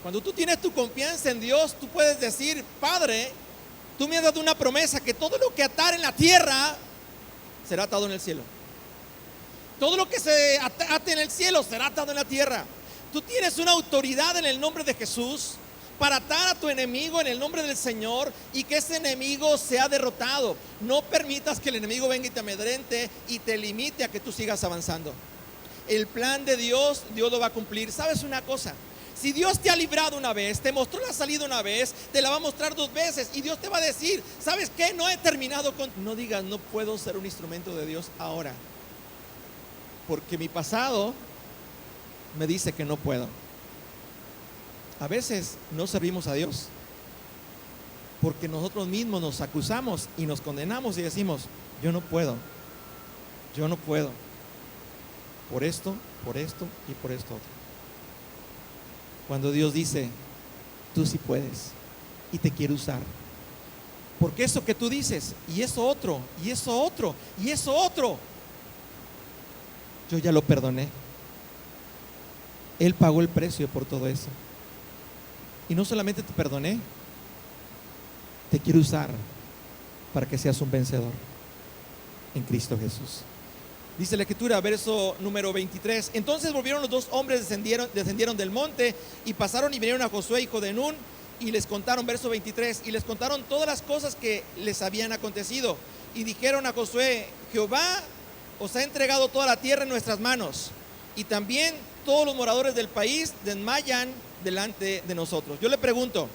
Cuando tú tienes tu confianza en Dios, tú puedes decir: Padre, tú me has dado una promesa, que todo lo que atar en la tierra será atado en el cielo. Todo lo que se ate en el cielo será atado en la tierra. Tú tienes una autoridad en el nombre de Jesús para atar a tu enemigo en el nombre del Señor, y que ese enemigo sea derrotado. No permitas que el enemigo venga y te amedrente y te limite a que tú sigas avanzando. El plan de Dios, Dios lo va a cumplir. ¿Sabes una cosa? Si Dios te ha librado una vez, te mostró la salida una vez, te la va a mostrar 2 veces, y Dios te va a decir: ¿sabes qué? No he terminado con... No digas, no puedo ser un instrumento de Dios ahora, porque mi pasado me dice que no puedo. A veces no servimos a Dios porque nosotros mismos nos acusamos y nos condenamos y decimos: yo no puedo, por esto y por esto otro. Cuando Dios dice: tú sí puedes y te quiere usar, porque eso que tú dices, y eso otro, y eso otro, y eso otro, Yo ya lo perdoné. Él pagó el precio por todo eso. Y no solamente te perdoné, te quiero usar para que seas un vencedor en Cristo Jesús. Dice la escritura, verso número 23. Entonces volvieron los dos hombres, descendieron del monte y pasaron y vinieron a Josué, hijo de Nun, y les contaron, verso 23, y les contaron todas las cosas que les habían acontecido. Y dijeron a Josué, Jehová os ha entregado toda la tierra en nuestras manos, y también todos los moradores del país desmayan delante de nosotros. Yo le pregunto,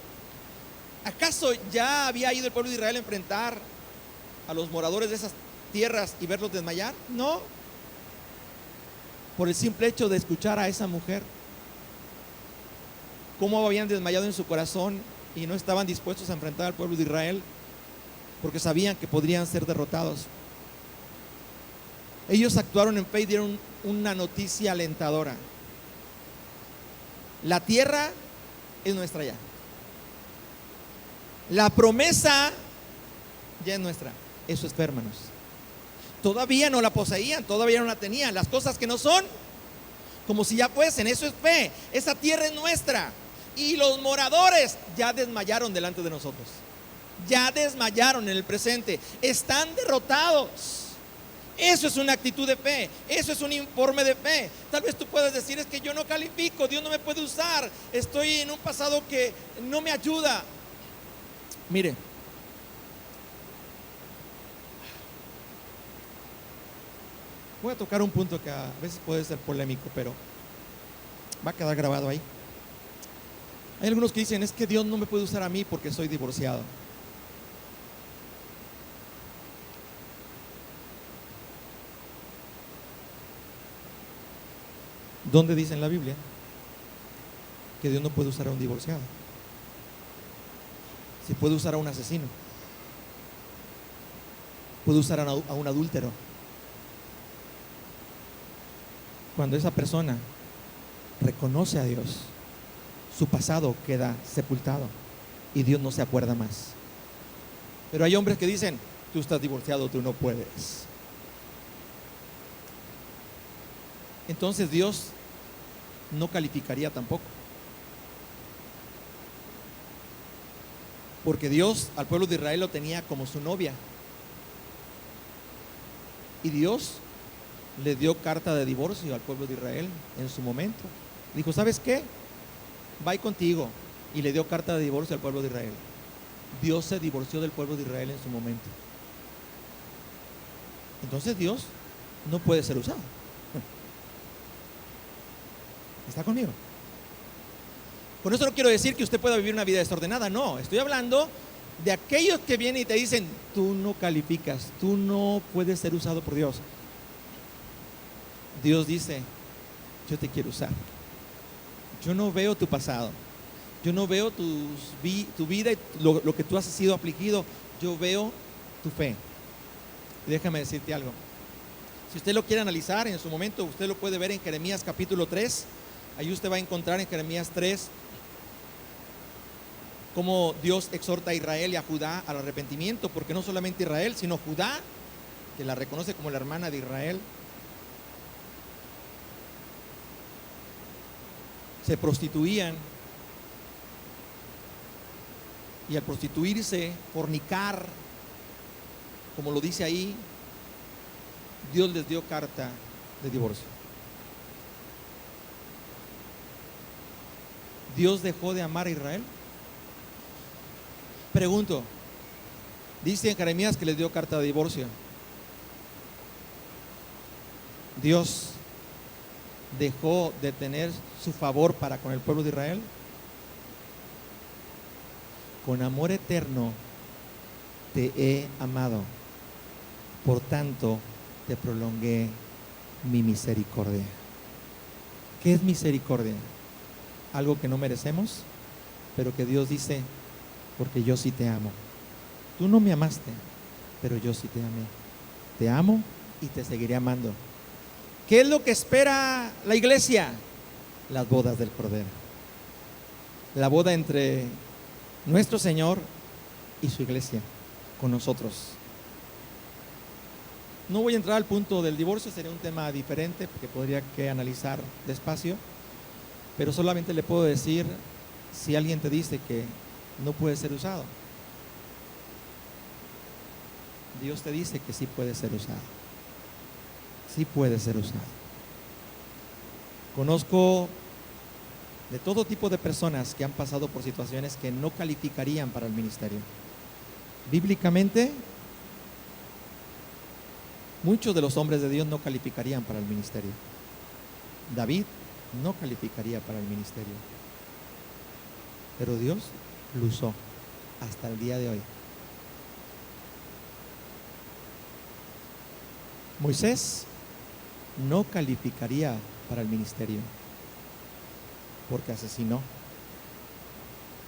¿acaso ya había ido el pueblo de Israel a enfrentar a los moradores de esas tierras y verlos desmayar? No. Por el simple hecho de escuchar a esa mujer, cómo habían desmayado en su corazón y no estaban dispuestos a enfrentar al pueblo de Israel porque sabían que podrían ser derrotados. Ellos actuaron en fe y dieron una noticia alentadora. La tierra es nuestra ya. La promesa ya es nuestra. Eso es fe, hermanos. Todavía no la poseían, todavía no la tenían. Las cosas que no son, como si ya fuesen. Eso es fe. Esa tierra es nuestra. Y los moradores ya desmayaron delante de nosotros. Ya desmayaron en el presente. Están derrotados. Eso es una actitud de fe. Eso es un informe de fe. Tal vez tú puedas decir, es que yo no califico, Dios no me puede usar, estoy en un pasado que no me ayuda. Mire, voy a tocar un punto que a veces puede ser polémico, pero va a quedar grabado ahí. Hay algunos que dicen, es que Dios no me puede usar a mí porque soy divorciado. ¿Dónde dice en la Biblia que Dios no puede usar a un divorciado? Si puede usar a un asesino, puede usar a un adúltero. Cuando esa persona reconoce a Dios, su pasado queda sepultado y Dios no se acuerda más. Pero hay hombres que dicen, tú estás divorciado, tú no puedes. Entonces Dios no calificaría tampoco. Porque Dios al pueblo de Israel lo tenía como su novia. Y Dios le dio carta de divorcio al pueblo de Israel en su momento. Dijo, ¿sabes qué? Va contigo. Y le dio carta de divorcio al pueblo de Israel. Dios se divorció del pueblo de Israel en su momento. Entonces Dios no puede ser usado. ¿Está conmigo? Con eso no quiero decir que usted pueda vivir una vida desordenada. No, estoy hablando de aquellos que vienen y te dicen, tú no calificas, tú no puedes ser usado por Dios. Dios dice, yo te quiero usar. Yo no veo tu pasado, yo no veo tu vida y lo que tú has sido afligido. Yo veo tu fe. Y déjame decirte algo. Si usted lo quiere analizar en su momento, usted lo puede ver en Jeremías capítulo 3. Ahí usted va a encontrar en Jeremías 3 cómo Dios exhorta a Israel y a Judá al arrepentimiento, porque no solamente Israel, sino Judá, que la reconoce como la hermana de Israel, se prostituían, y al prostituirse, fornicar, como lo dice ahí, Dios les dio carta de divorcio. ¿Dios dejó de amar a Israel? Pregunto, dice en Jeremías que les dio carta de divorcio. ¿Dios dejó de tener su favor para con el pueblo de Israel? Con amor eterno te he amado, por tanto te prolongué mi misericordia. ¿Qué es misericordia? Algo que no merecemos, pero que Dios dice, porque yo sí te amo. Tú no me amaste, pero yo sí te amé. Te amo y te seguiré amando. ¿Qué es lo que espera la iglesia? Las bodas del Cordero. La boda entre nuestro Señor y su iglesia, con nosotros. No voy a entrar al punto del divorcio, sería un tema diferente que podría que analizar despacio, pero solamente le puedo decir, si alguien te dice que no puede ser usado, Dios te dice que sí puede ser usado. Sí puede ser usado. Conozco de todo tipo de personas que han pasado por situaciones que no calificarían para el ministerio. Bíblicamente, muchos de los hombres de Dios no calificarían para el ministerio. David no calificaría para el ministerio, pero Dios lo usó hasta el día de hoy. Moisés no calificaría para el ministerio porque asesinó,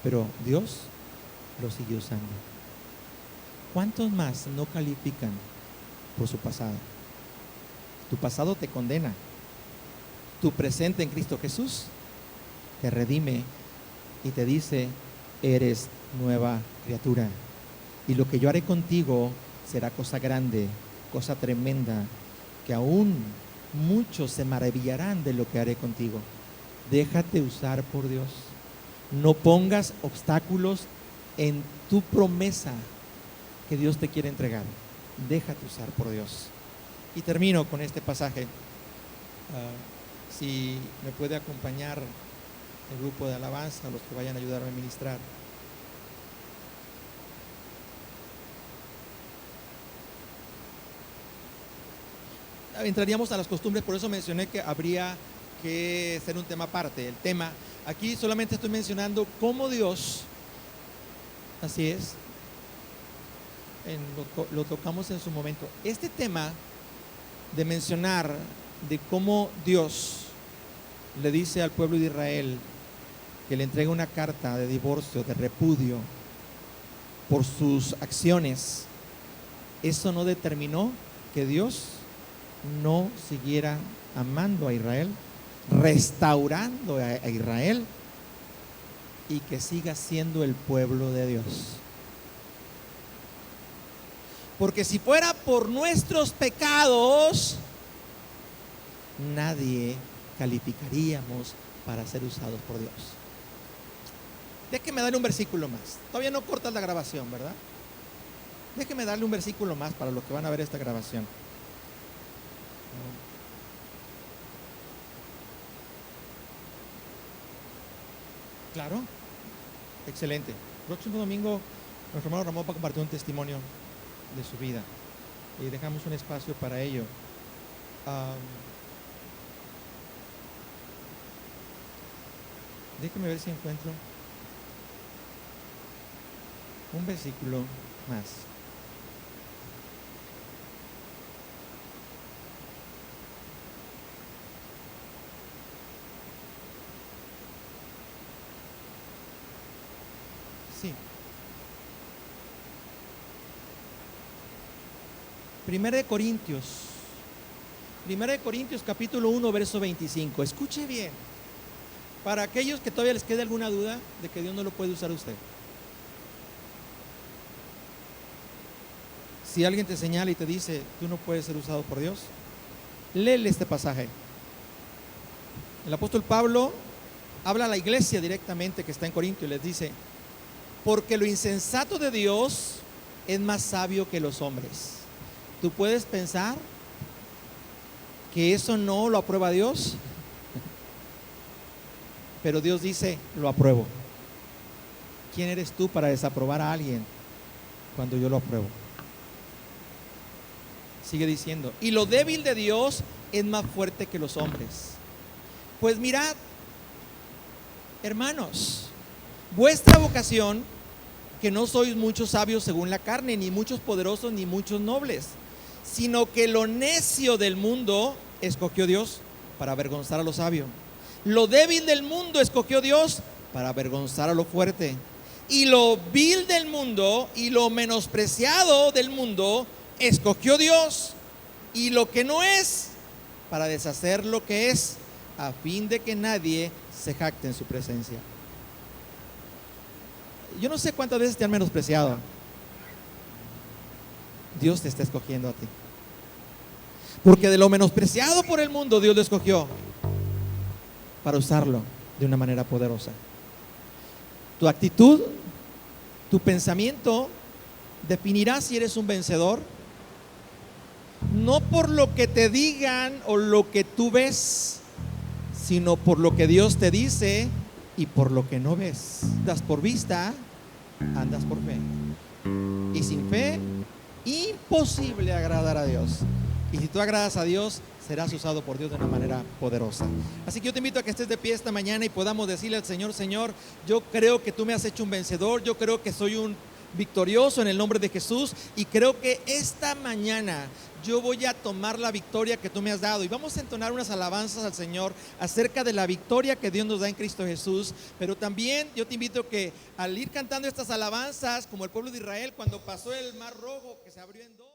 pero Dios lo siguió usando. ¿Cuántos más no califican por su pasado? Tu pasado te condena. Tu presente en Cristo Jesús te redime y te dice: eres nueva criatura, y lo que yo haré contigo será cosa grande, cosa tremenda, que aún muchos se maravillarán de lo que haré contigo. Déjate usar por Dios. No pongas obstáculos en tu promesa que Dios te quiere entregar. Déjate usar por Dios. Y termino con este pasaje. Si me puede acompañar el grupo de alabanza, los que vayan a ayudarme a ministrar. Entraríamos a las costumbres, por eso mencioné que habría que ser un tema aparte. El tema, aquí solamente estoy mencionando cómo Dios, así es, lo tocamos en su momento. Este tema de mencionar de cómo Dios le dice al pueblo de Israel que le entrega una carta de divorcio, de repudio por sus acciones, eso no determinó que Dios no siguiera amando a Israel, restaurando a Israel, y que siga siendo el pueblo de Dios. Porque si fuera por nuestros pecados, nadie calificaríamos para ser usados por Dios. Déjeme darle un versículo más. Todavía no cortas la grabación, ¿verdad? Déjeme darle un versículo más para los que van a ver esta grabación. Claro, excelente. Próximo domingo nuestro hermano Ramón va a compartir un testimonio de su vida y dejamos un espacio para ello. Déjeme ver si encuentro un versículo más. Sí. Primera de Corintios capítulo 1, verso 25. Escuche bien. Para aquellos que todavía les quede alguna duda de que Dios no lo puede usar a usted. Si alguien te señala y te dice, tú no puedes ser usado por Dios, léele este pasaje. El apóstol Pablo habla a la iglesia directamente que está en Corinto y les dice: porque lo insensato de Dios es más sabio que los hombres. ¿Tú puedes pensar que eso no lo aprueba Dios? Pero Dios dice, lo apruebo. ¿Quién eres tú para desaprobar a alguien cuando yo lo apruebo? Sigue diciendo, y lo débil de Dios es más fuerte que los hombres. Pues mirad, hermanos, vuestra vocación, que no sois muchos sabios según la carne, ni muchos poderosos, ni muchos nobles, sino que lo necio del mundo escogió Dios para avergonzar a lo sabio. Lo débil del mundo escogió Dios para avergonzar a lo fuerte. Y lo vil del mundo y lo menospreciado del mundo escogió Dios. Y lo que no es, para deshacer lo que es, a fin de que nadie se jacte en su presencia. Yo no sé cuántas veces te han menospreciado. Dios te está escogiendo a ti. Porque de lo menospreciado por el mundo Dios lo escogió para usarlo de una manera poderosa. Tu actitud, tu pensamiento definirá si eres un vencedor, no por lo que te digan o lo que tú ves, sino por lo que Dios te dice y por lo que no ves. Andas por vista, andas por fe. Y sin fe, imposible agradar a Dios. Y si tú agradas a Dios, serás usado por Dios de una manera poderosa. Así que yo te invito a que estés de pie esta mañana y podamos decirle al Señor: Señor, yo creo que tú me has hecho un vencedor, yo creo que soy un victorioso en el nombre de Jesús, y creo que esta mañana yo voy a tomar la victoria que tú me has dado, y vamos a entonar unas alabanzas al Señor acerca de la victoria que Dios nos da en Cristo Jesús. Pero también yo te invito que al ir cantando estas alabanzas, como el pueblo de Israel cuando pasó el mar rojo que se abrió en dos,